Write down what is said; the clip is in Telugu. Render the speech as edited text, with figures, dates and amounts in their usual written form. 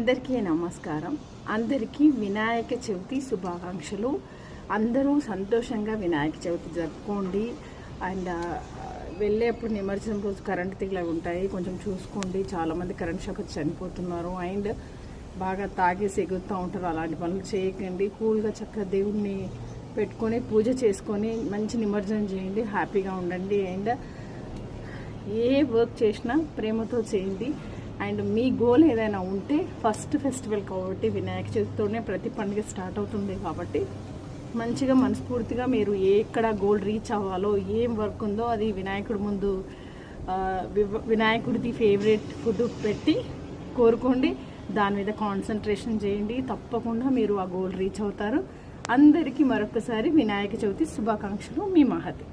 అందరికీ నమస్కారం. అందరికీ వినాయక చవితి శుభాకాంక్షలు. అందరూ సంతోషంగా వినాయక చవితి జరుపుకోండి. అండ్ వెళ్ళేప్పుడు నిమజ్జనం రోజు కరెంట్ తీగలు ఉంటాయి, కొంచెం చూసుకోండి. చాలామంది కరెంట్ షాక్ వచ్చి చనిపోతున్నారు. అండ్ బాగా తాగేసి ఎగురుతూ ఉంటారు. అలాంటి పనులు చేయకండి. కూల్గా చక్కగా దేవుణ్ణి పెట్టుకొని పూజ చేసుకొని మంచి నిమజ్జనం చేయండి. హ్యాపీగా ఉండండి. అండ్ ఏ వర్క్ చేసినా ప్రేమతో చేయండి. అండ్ మీ గోల్ ఏదైనా ఉంటే ఫస్ట్ ఫెస్టివల్ కాబట్టి వినాయక చవితితోనే ప్రతి పండుగ స్టార్ట్ అవుతుంది కాబట్టి మంచిగా మనస్ఫూర్తిగా మీరు ఎక్కడ గోల్ రీచ్ అవ్వాలో ఏం వర్క్ ఉందో అది వినాయకుడి ముందు వినాయకుడిది ఫేవరెట్ ఫుడ్ పెట్టి కోరుకోండి. దాని మీద కాన్సన్ట్రేషన్ చేయండి. తప్పకుండా మీరు ఆ గోల్ రీచ్ అవుతారు. అందరికీ మరొకసారి వినాయక చవితి శుభాకాంక్షలు. మీ మహతి.